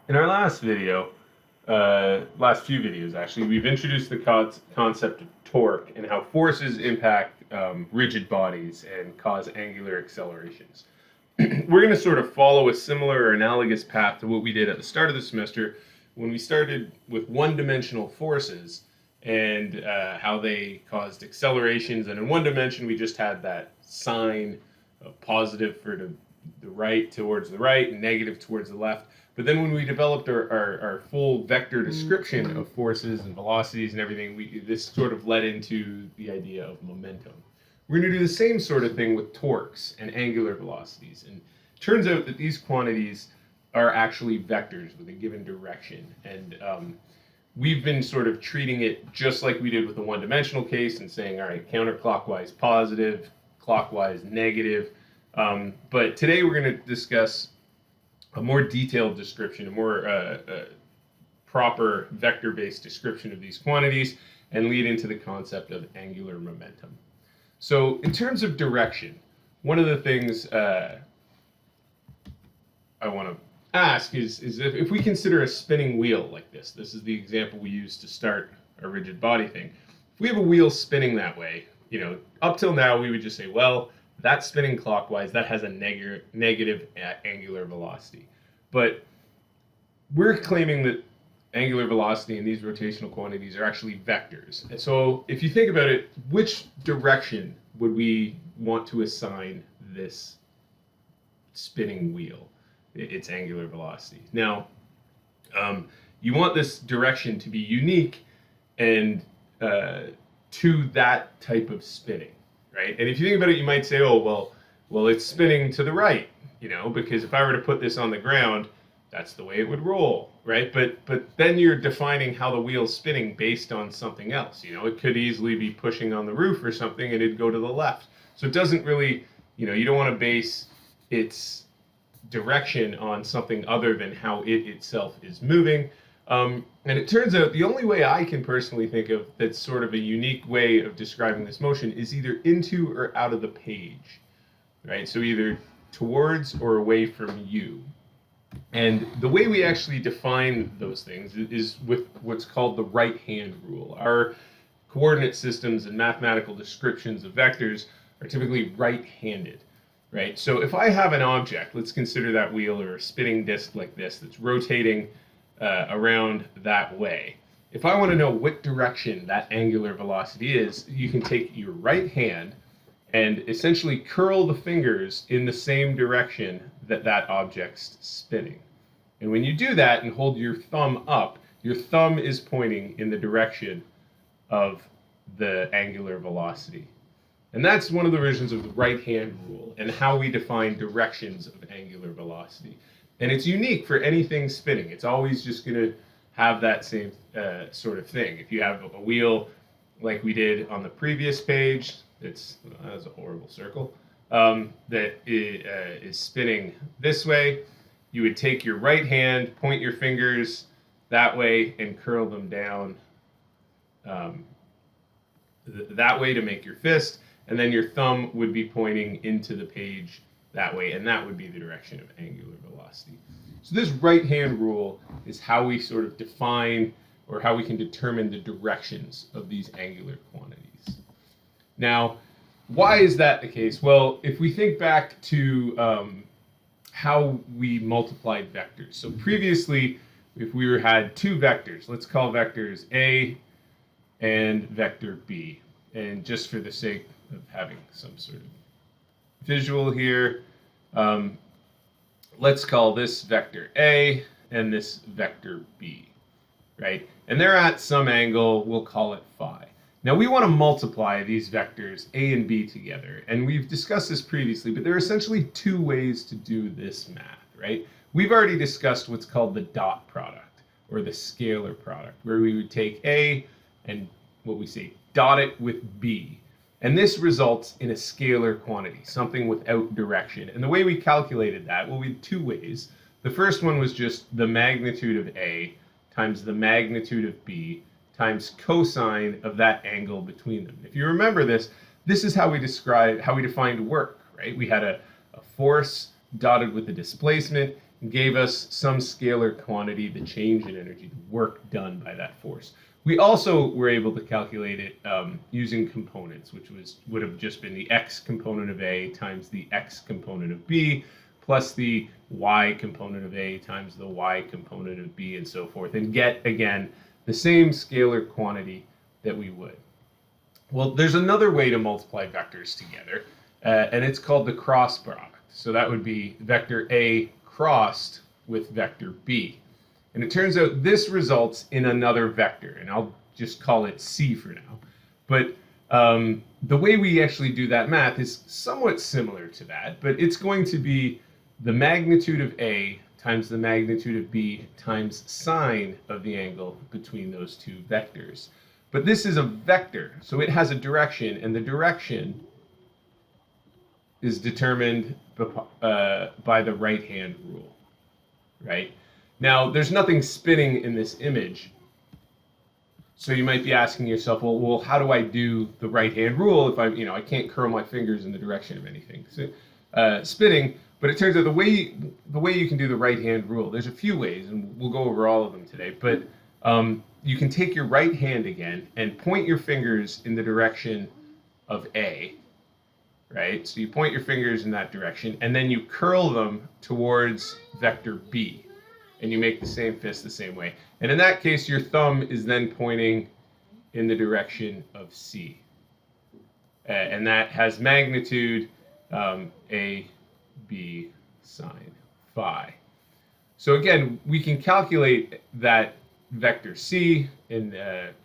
In our last video, last few videos actually, we've introduced the concept of torque and how forces impact rigid bodies and cause angular accelerations. We're going to sort of follow a similar or analogous path to what we did at the start of the semester when we started with one-dimensional forces and how they caused accelerations. And in one dimension, we just had that sign of positive for the right towards the right and negative towards the left. But then when we developed our full vector description of forces and velocities and everything, this sort of led into the idea of momentum. We're going to do the same sort of thing with torques and angular velocities. And it turns out that these quantities are actually vectors with a given direction. And we've been sort of treating it just like we did with the one-dimensional case and saying, all right, counterclockwise positive, clockwise negative. But today we're going to discuss a more detailed description, a more proper vector-based description of these quantities, and lead into the concept of angular momentum. So in terms of direction, one of the things I want to ask is if we consider a spinning wheel like this is the example we use to start a rigid body thing. If we have a wheel spinning that way, up till now we would just say, well, that's spinning clockwise, that has a negative angular velocity. But we're claiming that angular velocity and these rotational quantities are actually vectors. And so if you think about it, which direction would we want to assign this spinning wheel its angular velocity? Now, you want this direction to be unique and to that type of spinning, right? And if you think about it, you might say, oh, well, it's spinning to the right, because if I were to put this on the ground, that's the way it would roll, right? But then you're defining how the wheel's spinning based on something else. It could easily be pushing on the roof or something, and it'd go to the left. So it doesn't really, you don't want to base its direction on something other than how it itself is moving. And it turns out the only way I can personally think of that's sort of a unique way of describing this motion is either into or out of the page, right? So either towards or away from you. And the way we actually define those things is with what's called the right-hand rule. Our coordinate systems and mathematical descriptions of vectors are typically right-handed, right? So if I have an object, let's consider that wheel or a spinning disc like this that's rotating around that way. If I want to know what direction that angular velocity is, you can take your right hand and essentially curl the fingers in the same direction that object's spinning. And when you do that and hold your thumb up, your thumb is pointing in the direction of the angular velocity. And that's one of the versions of the right-hand rule and how we define directions of angular velocity. And it's unique for anything spinning. It's always just going to have that same sort of thing. If you have a wheel like we did on the previous page, that's a horrible circle, that is spinning this way, you would take your right hand, point your fingers that way, and curl them down that way to make your fist, and then your thumb would be pointing into the page that way, and that would be the direction of angular velocity. So this right-hand rule is how we sort of define or how we can determine the directions of these angular quantities. Now, why is that the case? Well, if we think back to how we multiplied vectors. So previously, if we had two vectors, let's call vectors A and vector B. And just for the sake of having some sort of visual here, let's call this vector A and this vector B, right? And they're at some angle, we'll call it phi. Now we want to multiply these vectors A and B together, and we've discussed this previously, but there are essentially two ways to do this math, right? We've already discussed what's called the dot product, or the scalar product, where we would take A and what we say, dot it with B. And this results in a scalar quantity, something without direction. And the way we calculated that, well, we had two ways. The first one was just the magnitude of A times the magnitude of B times cosine of that angle between them. If you remember this is how we defined work, right? We had a force dotted with a displacement, gave us some scalar quantity, the change in energy, the work done by that force. We also were able to calculate it using components, which would have just been the x component of A times the x component of B, plus the y component of A times the y component of B, and so forth, and get, again, the same scalar quantity that we would. Well, there's another way to multiply vectors together, and it's called the cross product. So that would be vector A crossed with vector B. And it turns out this results in another vector, and I'll just call it C for now. But the way we actually do that math is somewhat similar to that, but it's going to be the magnitude of A times the magnitude of B times sine of the angle between those two vectors. But this is a vector, so it has a direction, and the direction is determined by the right-hand rule, right? Now, there's nothing spinning in this image, so you might be asking yourself, well, how do I do the right-hand rule if I can't curl my fingers in the direction of anything spinning? But it turns out the way you can do the right-hand rule, there's a few ways, and we'll go over all of them today. But you can take your right hand again and point your fingers in the direction of A, right? So you point your fingers in that direction, and then you curl them towards vector B, and you make the same fist the same way. And in that case, your thumb is then pointing in the direction of C, and that has magnitude A, B sine phi. So again, we can calculate that vector C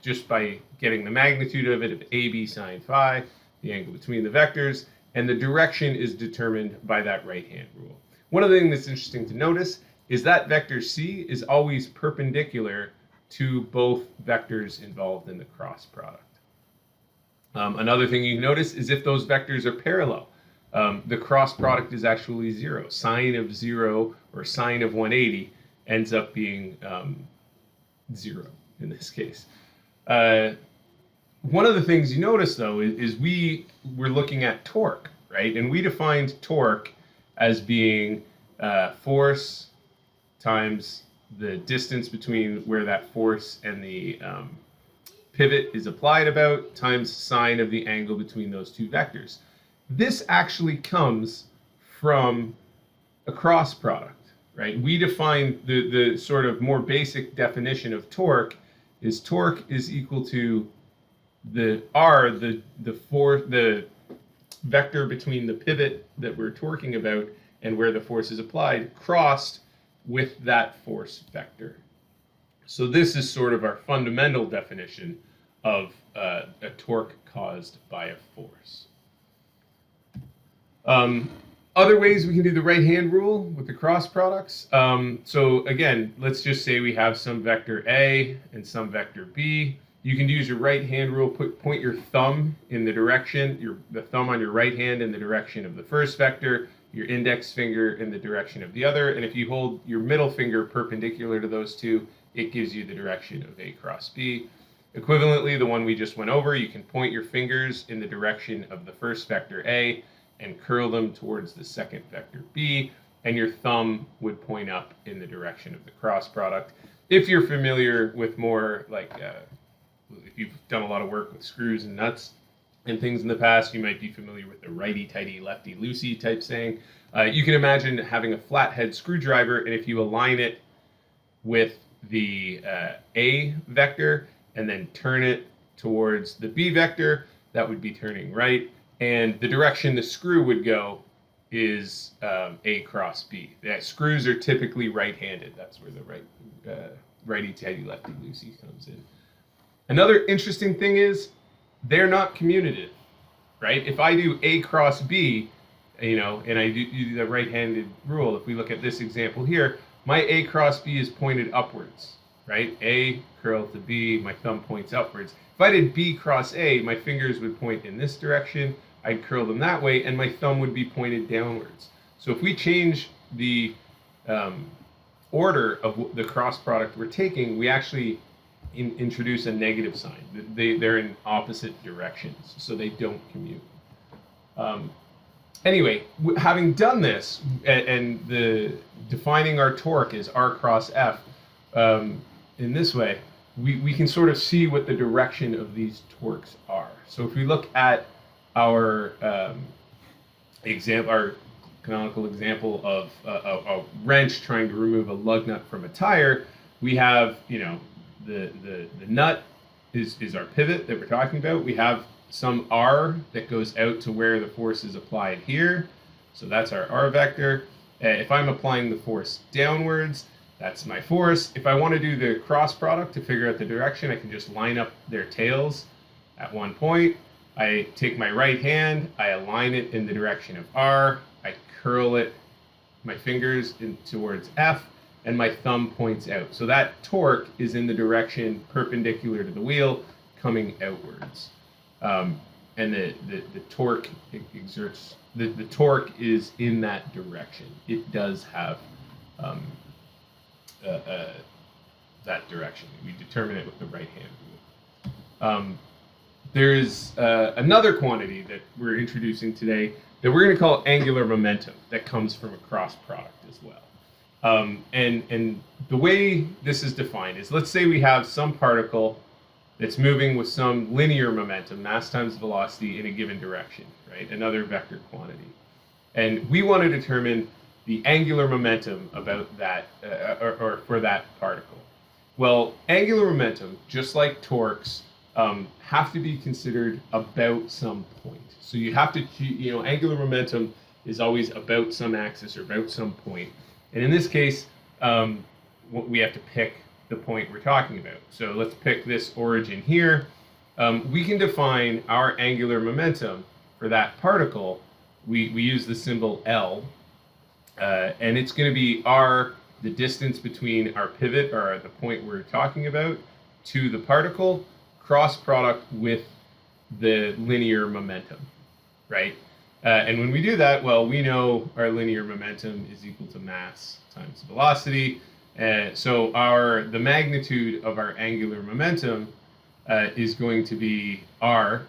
just by getting the magnitude of it of AB sine phi, the angle between the vectors, and the direction is determined by that right-hand rule. One other thing that's interesting to notice is that vector C is always perpendicular to both vectors involved in the cross product. Another thing you notice is if those vectors are parallel, the cross product is actually 0. Sine of 0 or sine of 180 ends up being 0 in this case. One of the things you notice, though, is we're looking at torque, right? And we defined torque as being force times the distance between where that force and the pivot is applied about times sine of the angle between those two vectors. This actually comes from a cross product, right? We define the sort of more basic definition of torque is equal to the r, the vector between the pivot that we're torquing about and where the force is applied, crossed with that force vector. So this is sort of our fundamental definition of a torque caused by a force. Other ways we can do the right-hand rule with the cross products. So again, let's just say we have some vector A and some vector B. You can use your right-hand rule, point your thumb in the direction, the thumb on your right hand in the direction of the first vector, your index finger in the direction of the other, and if you hold your middle finger perpendicular to those two, it gives you the direction of A cross B. Equivalently, the one we just went over, you can point your fingers in the direction of the first vector A and curl them towards the second vector B, and your thumb would point up in the direction of the cross product. If you're familiar with more like, if you've done a lot of work with screws and nuts and things in the past, you might be familiar with the righty-tighty, lefty-loosey type saying. You can imagine having a flathead screwdriver, and if you align it with the A vector and then turn it towards the B vector, that would be turning right. And the direction the screw would go is A cross B. Screws are typically right-handed. That's where the righty-tighty, lefty-loosey comes in. Another interesting thing is they're not commutative, right? If I do A cross B, and I do the right-handed rule, if we look at this example here, my A cross B is pointed upwards, right? A curls to B, my thumb points upwards. If I did B cross A, my fingers would point in this direction, I'd curl them that way, and my thumb would be pointed downwards. So if we change the order of the cross product we're taking, we actually introduce a negative sign. They're in opposite directions, so they don't commute. Anyway, having done this, and the defining our torque as R cross F, in this way, we can sort of see what the direction of these torques are. So if we look at our our canonical example of a wrench trying to remove a lug nut from a tire, we have, the nut is our pivot that we're talking about. We have some R that goes out to where the force is applied here. So that's our R vector. If I'm applying the force downwards, that's my force. If I want to do the cross product to figure out the direction, I can just line up their tails at one point. I take my right hand, I align it in the direction of R, I curl it, my fingers in towards F, and my thumb points out. So that torque is in the direction perpendicular to the wheel, coming outwards. And the torque exerts, the torque is in that direction. It does have that direction. We determine it with the right hand rule. There's another quantity that we're introducing today that we're going to call angular momentum that comes from a cross product as well. And the way this is defined is, let's say we have some particle that's moving with some linear momentum, mass times velocity, in a given direction, right? Another vector quantity. And we want to determine the angular momentum about that, or for that particle. Well, angular momentum, just like torques, have to be considered about some point. So you have to, angular momentum is always about some axis or about some point. And in this case, we have to pick the point we're talking about. So let's pick this origin here. We can define our angular momentum for that particle. We use the symbol L, and it's going to be R, the distance between our pivot, or the point we're talking about, to the particle, cross product with the linear momentum, right? And when we do that, well, we know our linear momentum is equal to mass times velocity. So the magnitude of our angular momentum is going to be R,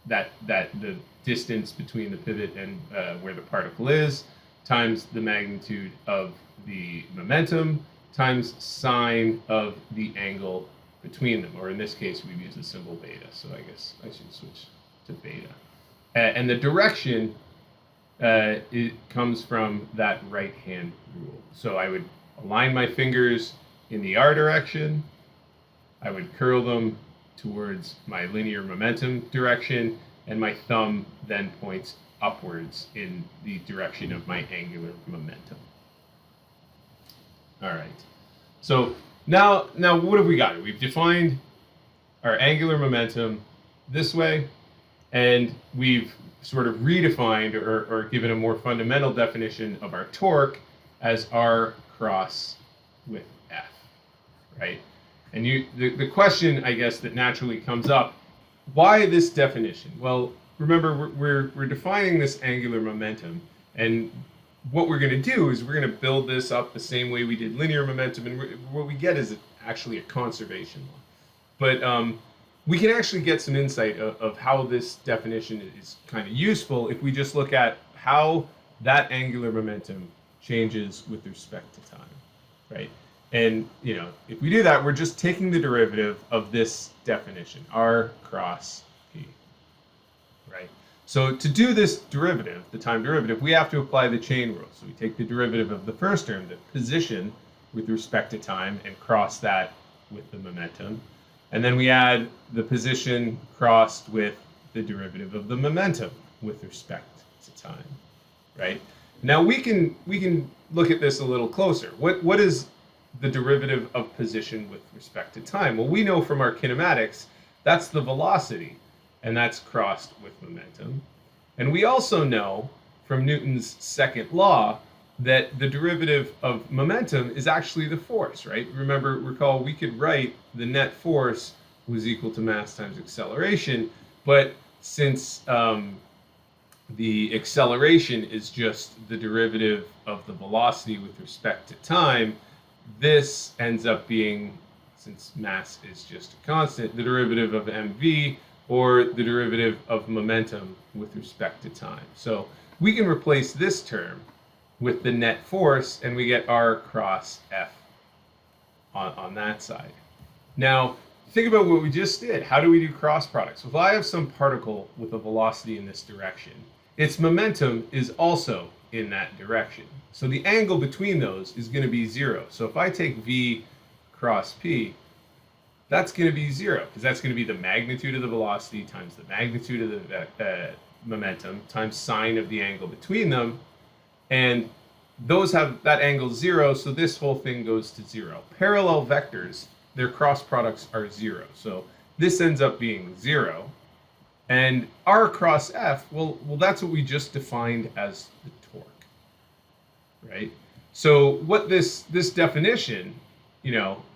that the distance between the pivot and where the particle is, times the magnitude of the momentum, times sine of the angle between them. Or in this case, we've used the symbol beta, so I guess I should switch to beta. And the direction, it comes from that right-hand rule. So I would align my fingers in the R direction. I would curl them towards my linear momentum direction, and my thumb then points upwards in the direction of my angular momentum. All right. So now what have we got? We've defined our angular momentum this way, and we've sort of redefined or given a more fundamental definition of our torque as R cross with F, right? And the question, I guess, that naturally comes up, why this definition? Well, remember, we're defining this angular momentum, and what we're going to do is we're going to build this up the same way we did linear momentum, and what we get is actually a conservation law. But we can actually get some insight of how this definition is kind of useful if we just look at how that angular momentum changes with respect to time, right? And, if we do that, we're just taking the derivative of this definition, R cross P, right? So to do this derivative, the time derivative, we have to apply the chain rule. So we take the derivative of the first term, the position with respect to time, and cross that with the momentum. And then we add the position crossed with the derivative of the momentum with respect to time, right? Now we can look at this a little closer. What is the derivative of position with respect to time? Well, we know from our kinematics that's the velocity, and that's crossed with momentum. And we also know from Newton's second law that the derivative of momentum is actually the force, right? Recall, we could write the net force was equal to mass times acceleration, but since the acceleration is just the derivative of the velocity with respect to time, this ends up being, since mass is just a constant, the derivative of mv, or the derivative of momentum with respect to time. So we can replace this term with the net force, and we get R cross F on that side. Now, think about what we just did. How do we do cross products? Well, if I have some particle with a velocity in this direction, its momentum is also in that direction. So the angle between those is going to be 0. So if I take V cross P, that's going to be 0, because that's going to be the magnitude of the velocity times the magnitude of the momentum times sine of the angle between them. And those have that angle 0, so this whole thing goes to 0. Parallel vectors, their cross products are 0. So this ends up being 0. And R cross F, well, that's what we just defined as the torque, right? So what this definition,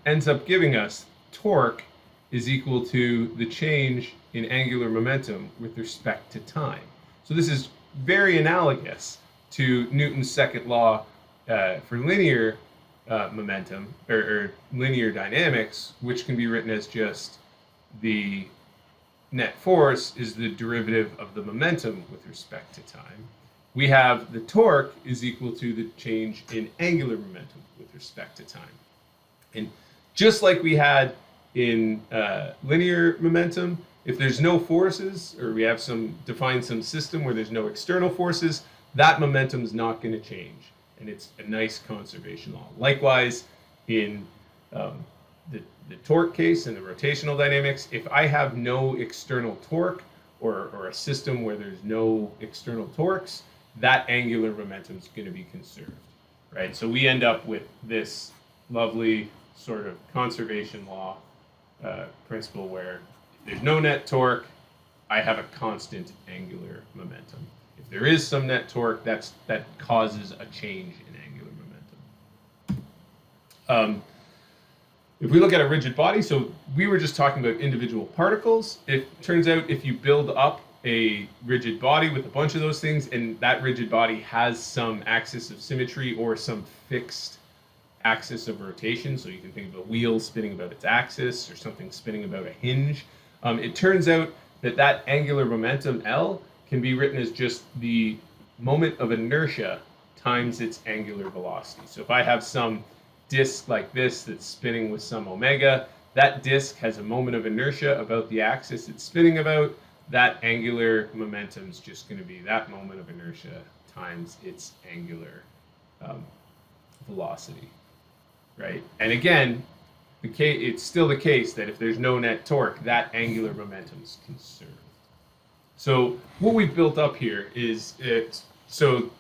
ends up giving us, torque is equal to the change in angular momentum with respect to time. So this is very analogous to Newton's second law for linear momentum or linear dynamics, which can be written as just the net force is the derivative of the momentum with respect to time. We have the torque is equal to the change in angular momentum with respect to time. And just like we had in linear momentum, if there's no forces, or we have define some system where there's no external forces, that momentum is not going to change, and it's a nice conservation law. Likewise, in the torque case and the rotational dynamics, if I have no external torque or a system where there's no external torques, that angular momentum is going to be conserved, right? So we end up with this lovely sort of conservation law principle where if there's no net torque, I have a constant angular momentum. If there is some net torque, that causes a change in angular momentum. If we look at a rigid body, so we were just talking about individual particles. It turns out if you build up a rigid body with a bunch of those things, and that rigid body has some axis of symmetry or some fixed axis of rotation, so you can think of a wheel spinning about its axis or something spinning about a hinge, it turns out that angular momentum L can be written as just the moment of inertia times its angular velocity. So if I have some disk like this that's spinning with some omega, that disk has a moment of inertia about the axis it's spinning about. That angular momentum is just going to be that moment of inertia times its angular velocity, right? And again, it's still the case that if there's no net torque, that angular momentum is conserved. So what we've built up here is so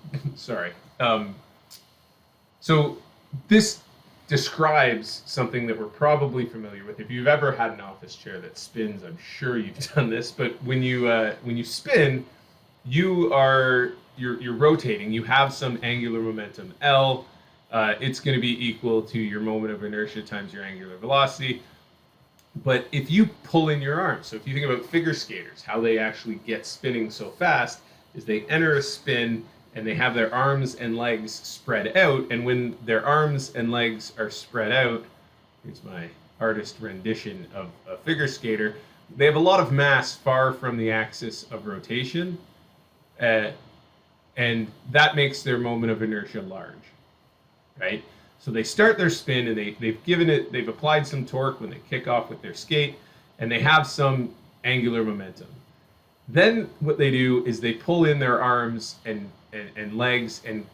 this describes something that we're probably familiar with. If you've ever had an office chair that spins, I'm sure you've done this. But when you spin, you're rotating. You have some angular momentum L. It's going to be equal to your moment of inertia times your angular velocity. But if you pull in your arms, so if you think about figure skaters, how they actually get spinning so fast is they enter a spin and they have their arms and legs spread out. And when their arms and legs are spread out, here's my artist rendition of a figure skater, they have a lot of mass far from the axis of rotation. And that makes their moment of inertia large, right? So they start their spin and they've applied some torque when they kick off with their skate, and they have some angular momentum. Then what they do is they pull in their arms and legs and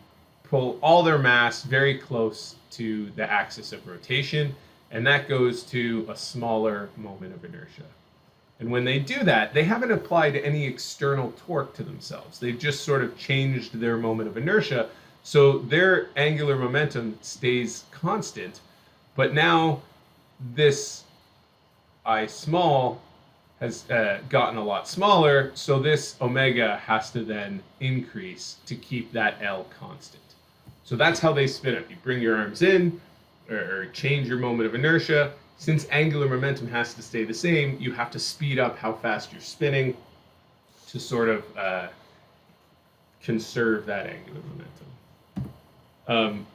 pull all their mass very close to the axis of rotation, and that goes to a smaller moment of inertia. And when they do that, they haven't applied any external torque to themselves. They've just sort of changed their moment of inertia, so their angular momentum stays constant. But now this I small has gotten a lot smaller, so this omega has to then increase to keep that L constant. So that's how they spin it. You bring your arms in, or change your moment of inertia. Since angular momentum has to stay the same, you have to speed up how fast you're spinning to sort of conserve that angular momentum.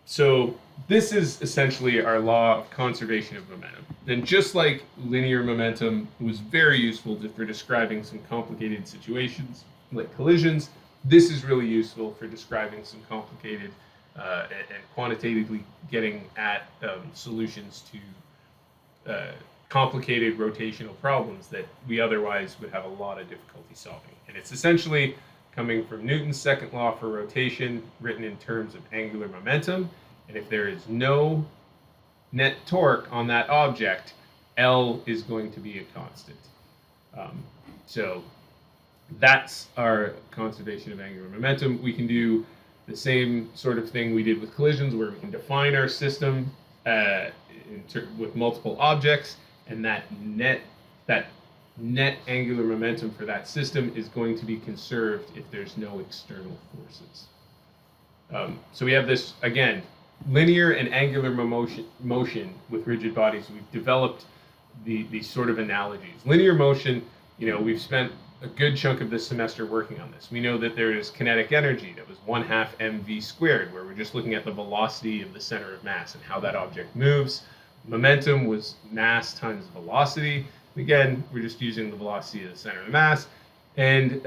So this is essentially our law of conservation of momentum. And just like linear momentum was very useful for describing some complicated situations like collisions, This is really useful for describing some complicated and quantitatively getting at solutions to complicated rotational problems that we otherwise would have a lot of difficulty solving. And it's essentially coming from Newton's second law for rotation, written in terms of angular momentum. And if there is no net torque on that object, L is going to be a constant. So that's our conservation of angular momentum. We can do the same sort of thing we did with collisions, where we can define our system with multiple objects, and that net angular momentum for that system is going to be conserved if there's no external forces. So we have this, again, linear and angular motion with rigid bodies. We've developed these sort of analogies. Linear motion, we've spent a good chunk of this semester working on this. We know that there is kinetic energy that was 1/2 mv squared, where we're just looking at the velocity of the center of mass and how that object moves. Momentum was mass times velocity. Again, we're just using the velocity of the center of the mass. And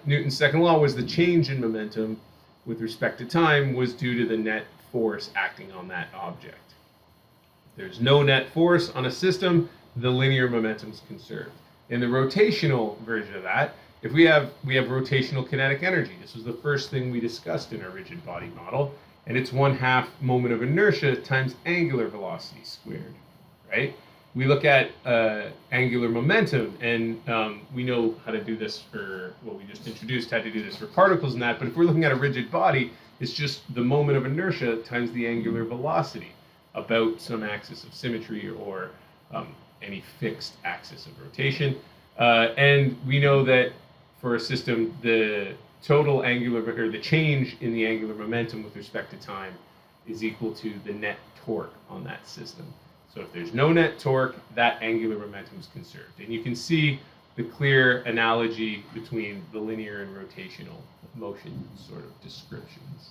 Newton's second law was the change in momentum with respect to time was due to the net force acting on that object. If there's no net force on a system, the linear momentum is conserved. In the rotational version of that, if we have rotational kinetic energy. This was the first thing we discussed in our rigid body model, and it's 1/2 moment of inertia times angular velocity squared, right? We look at angular momentum, and we know how to do this for, well, we just introduced how to do this for particles and that, but if we're looking at a rigid body, it's just the moment of inertia times the angular velocity about some axis of symmetry or any fixed axis of rotation. And we know that for a system, the total angular, or the change in the angular momentum with respect to time is equal to the net torque on that system. So if there's no net torque, that angular momentum is conserved. And you can see the clear analogy between the linear and rotational motion sort of descriptions.